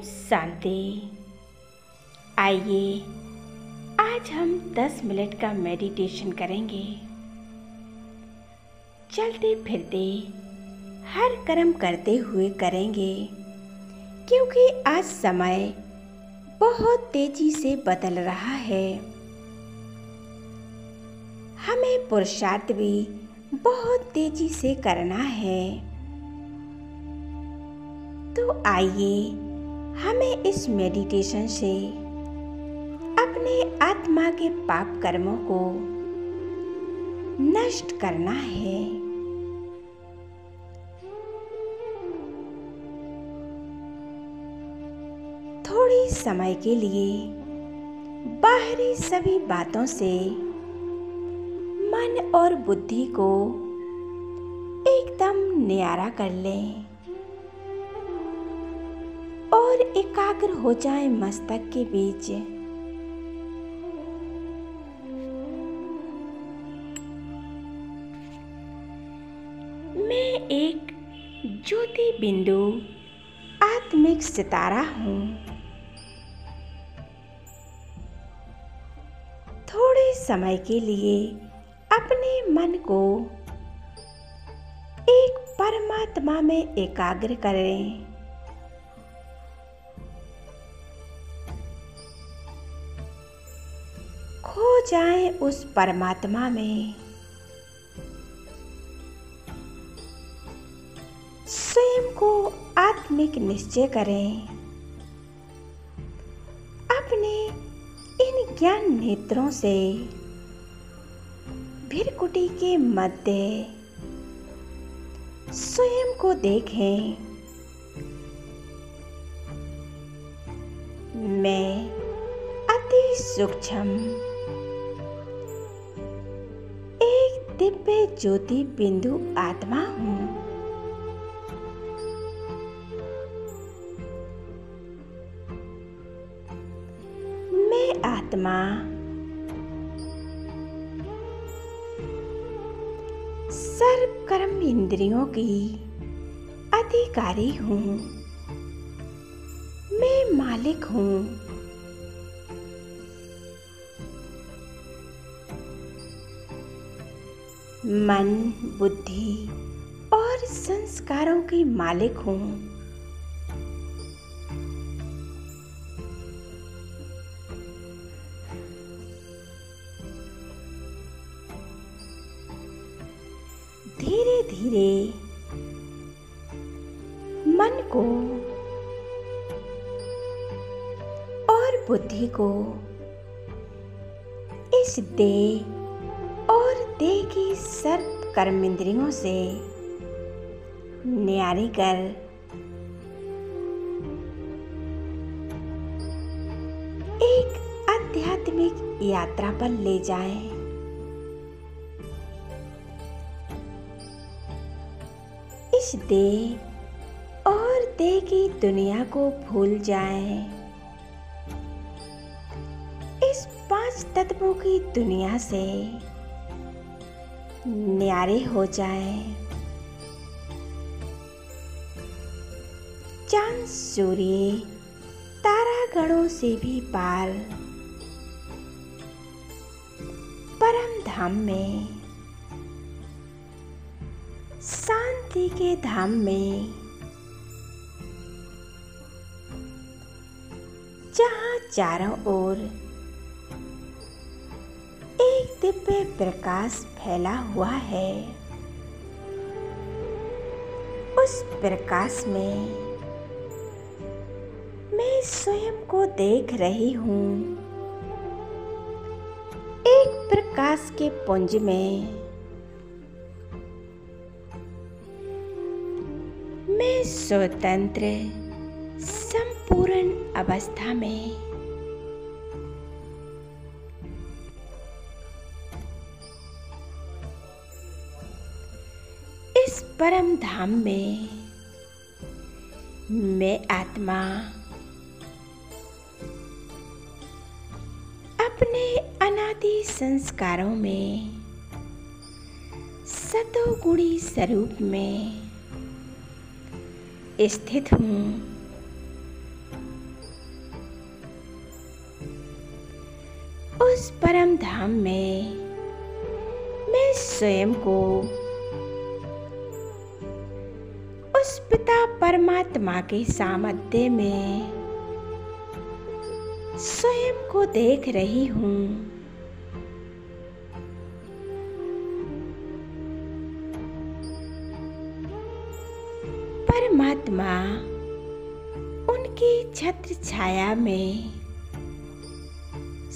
शांति। आइए आज हम 10 मिनट का मेडिटेशन करेंगे। चलते फिरते हर कर्म करते हुए करेंगे, क्योंकि आज समय बहुत तेजी से बदल रहा है। हमें पुरुषार्थ भी बहुत तेजी से करना है। तो आइए हमें इस मेडिटेशन से अपने आत्मा के पाप कर्मों को नष्ट करना है। थोड़ी समय के लिए बाहरी सभी बातों से मन और बुद्धि को एकदम न्यारा कर लें और एकाग्र हो जाए मस्तक के बीच। मैं एक ज्योति बिंदु आत्मिक सितारा हूँ। थोड़े समय के लिए अपने मन को एक परमात्मा में एकाग्र करें। खो जाएं उस परमात्मा में। स्वयं को आत्मिक निश्चय करें। अपने इन ज्ञान नेत्रों से भृकुटी के मध्य स्वयं को देखें। मैं अति सूक्ष्म एक दिव्य ज्योति बिंदु आत्मा हूँ। मैं आत्मा सर्व कर्म इंद्रियों की अधिकारी हूँ। मैं मालिक हूँ। मन, बुद्धि और संस्कारों की मालिक हूँ। धीरे धीरे मन को और बुद्धि को इस देह और देह की सर्व कर्मेंद्रियों से न्यारी कर एक आध्यात्मिक यात्रा पर ले जाएं। इस देह और देह की दुनिया को भूल जाएं। इस 5 तत्वों की दुनिया से न्यारे हो जाएं। चांद, सूर्य, तारागणों से भी पार परम धाम में, शांति के धाम में, जहाँ चारों ओर एक दिव्य प्रकाश फैला हुआ है। उस प्रकाश में मैं स्वयं को देख रही हूँ। एक प्रकाश के पुंज में मैं स्वतंत्र संपूर्ण अवस्था में इस परम धाम में मैं आत्मा अपने अनादि संस्कारों में सतोगुणी स्वरूप में स्थित हूँ। उस परम धाम में मैं स्वयं को उस पिता परमात्मा के सामर्थ्य में स्वयं को देख रही हूँ। परमात्मा उनकी छत्र छाया में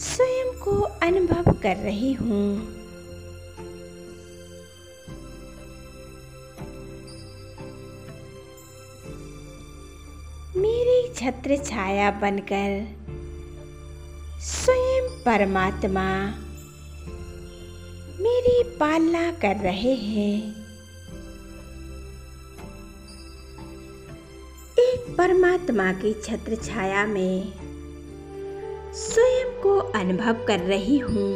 स्वयं को अनुभव कर रही हूँ। मेरी छत्र छाया बनकर स्वयं परमात्मा मेरी पालना कर रहे हैं। एक परमात्मा की छत्र छाया में स्वयं को अनुभव कर रही हूँ।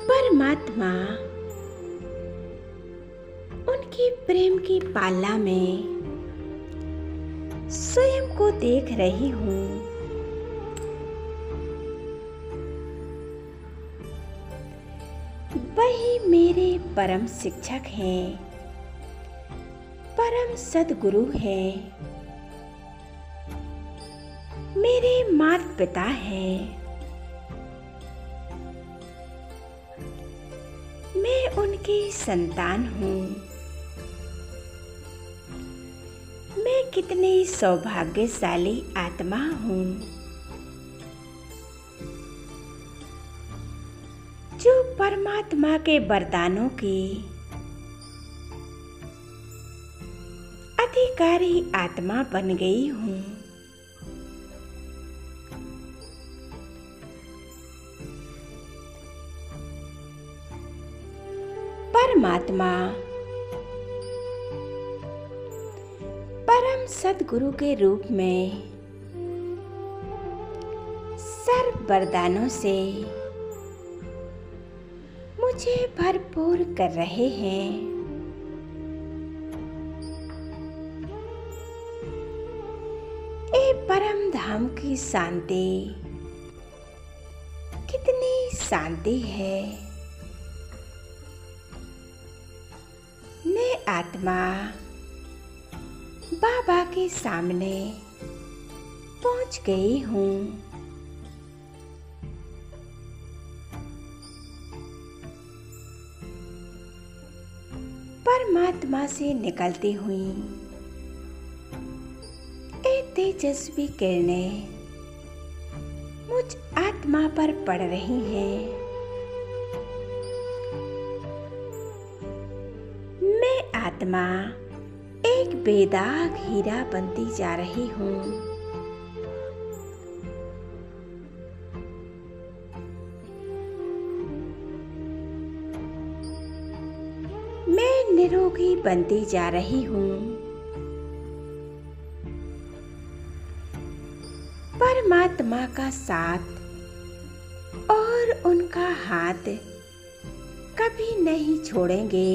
परमात्मा उनकी प्रेम की पालना में स्वयं को देख रही हूँ। वही मेरे परम शिक्षक हैं, परम सद्गुरु हैं, मेरे माता पिता हैं। मैं उनकी संतान हूँ। मैं कितनी सौभाग्यशाली आत्मा हूँ जो परमात्मा के वरदानों की अधिकारी आत्मा बन गई हूँ। परमात्मा परम सद्गुरु के रूप में सर्व वरदानों से मुझे भरपूर कर रहे हैं। ए परम धाम की शांति कितनी शांति है। मैं आत्मा बाबा के सामने पहुंच गई हूँ। परमात्मा से निकलती हुई एक तेजस्वी किरणें मुझ आत्मा पर पड़ रही हैं। मैं आत्मा एक बेदाग हीरा बनती जा रही हूँ। मैं निरोगी बनती जा रही हूँ। परमात्मा का साथ और उनका हाथ कभी नहीं छोड़ेंगे।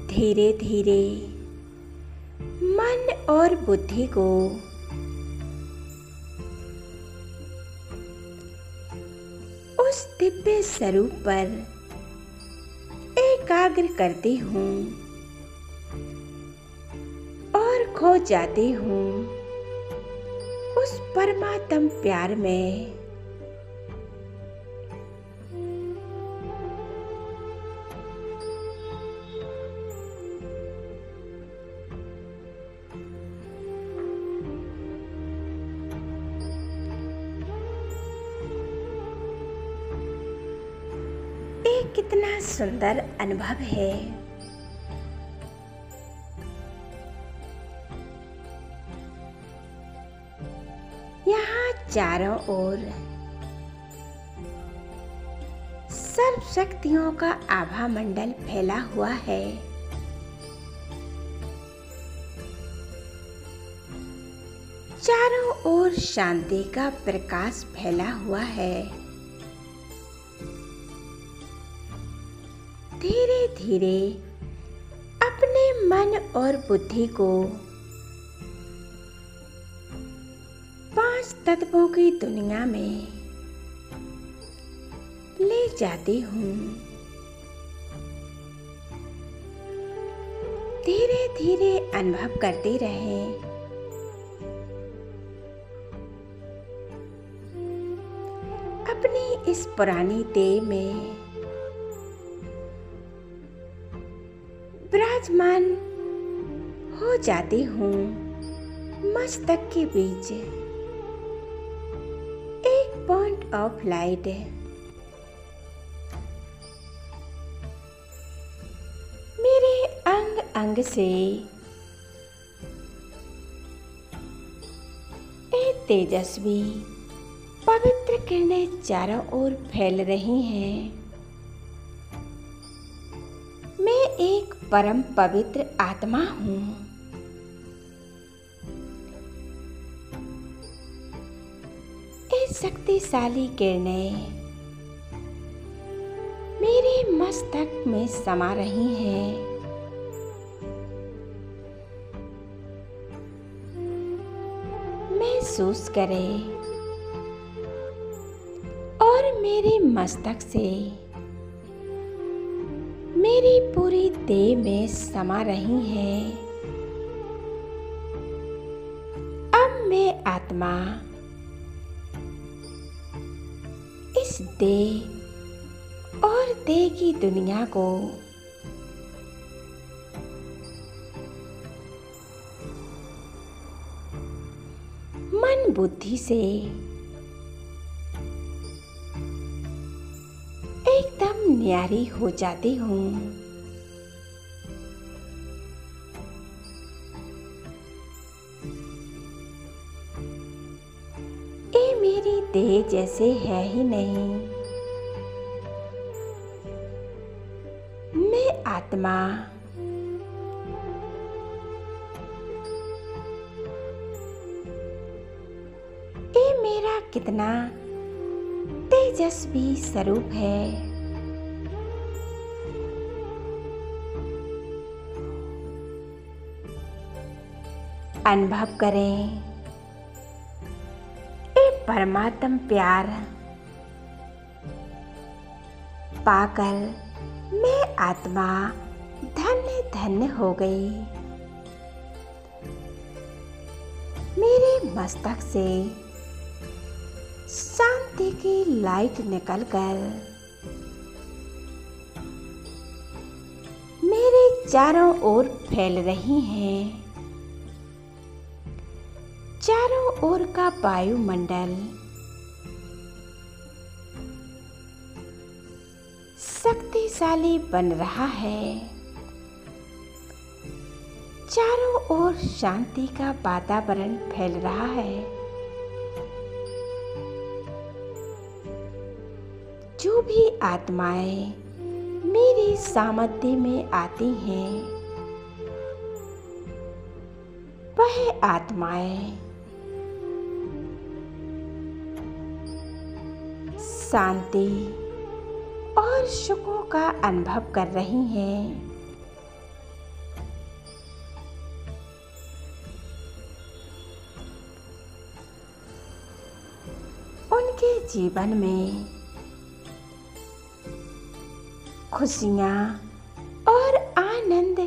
धीरे धीरे मन और बुद्धि को उस दिव्य स्वरूप पर एकाग्र करती हूँ और खो जाती हूँ उस परमात्म प्यार में। कितना सुंदर अनुभव है। यहाँ चारों ओर सर्व शक्तियों का आभा मंडल फैला हुआ है। चारों ओर शांति का प्रकाश फैला हुआ है। धीरे धीरे अपने मन और बुद्धि को 5 तत्वों की दुनिया में ले जाती हूँ। धीरे धीरे अनुभव करते रहें। अपनी इस पुरानी देह में विराजमान हो जाती हूँ। मस्तक के बीच एक पॉइंट ऑफ लाइट मेरे अंग अंग से एक तेजस्वी पवित्र किरणें चारों ओर फैल रही हैं। मैं एक परम पवित्र आत्मा हूँ। ये शक्तिशाली किरणें मेरे मस्तक में समा रही हैं। महसूस करें और मेरे मस्तक से मेरी पूरी देह में समा रही हैं। अब मैं आत्मा इस देह और देह की दुनिया को मन बुद्धि से एकदम न्यारी हो जाती हूँ। ये मेरी देह जैसे है ही नहीं। मैं आत्मा ये मेरा कितना तेजस्वी स्वरूप है। अनुभव करें ये परमात्म प्यार पाकर मैं आत्मा धन्य धन्य हो गई। मेरे मस्तक से शांति की लाइट निकलकर मेरे चारों ओर फैल रही हैं। चारों ओर का वायुमंडल शक्तिशाली बन रहा है। चारों ओर शांति का वातावरण फैल रहा है। जो भी आत्माएं मेरी सामर्थ्य में आती हैं, वह आत्माएं शांति और सुखों का अनुभव कर रही हैं। उनके जीवन में खुशियां और आनंद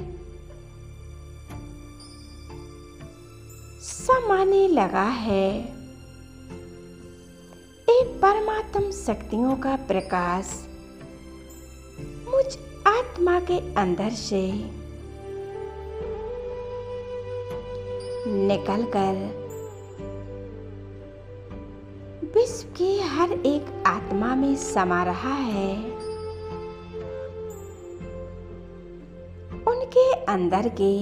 समाने लगा है। एक परमात्म शक्तियों का प्रकाश मुझ आत्मा के अंदर से निकलकर विश्व की हर एक आत्मा में समा रहा है। उनके अंदर के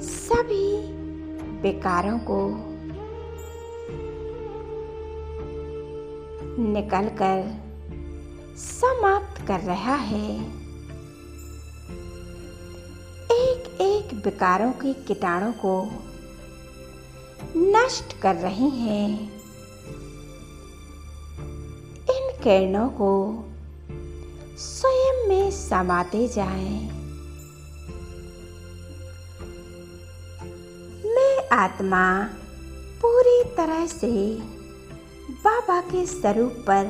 सभी विकारों को निकलकर समाप्त कर रहा है। एक एक विकारों के कीटाणु को नष्ट कर रही हैं। इन किरणों को स्वयं में समाते जाएं। आत्मा पूरी तरह से बाबा के स्वरूप पर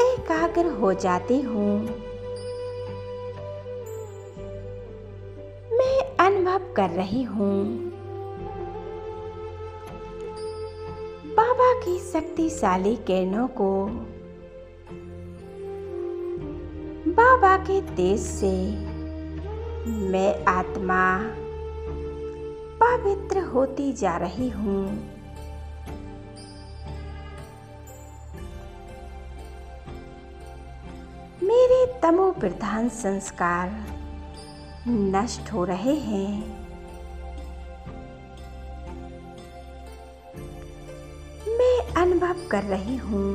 एकाग्र हो जाती हूँ। मैं अनुभव कर रही हूँ बाबा की शक्तिशाली किरणों को। बाबा के तेज से मैं आत्मा पवित्र होती जा रही हूँ। मेरे तमो प्रधान संस्कार नष्ट हो रहे हैं। मैं अनुभव कर रही हूँ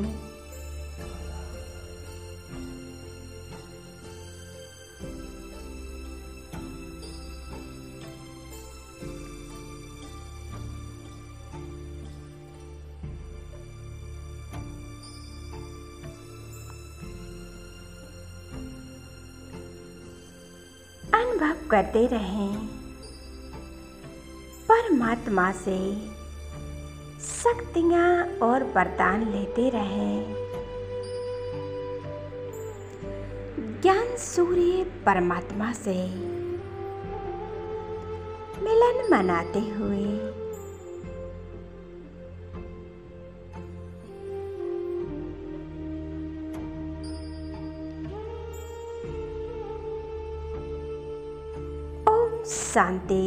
अनुभव करते रहें, परमात्मा से शक्तियाँ और वरदान लेते रहें। ज्ञान सूर्य परमात्मा से मिलन मनाते हुए शांति।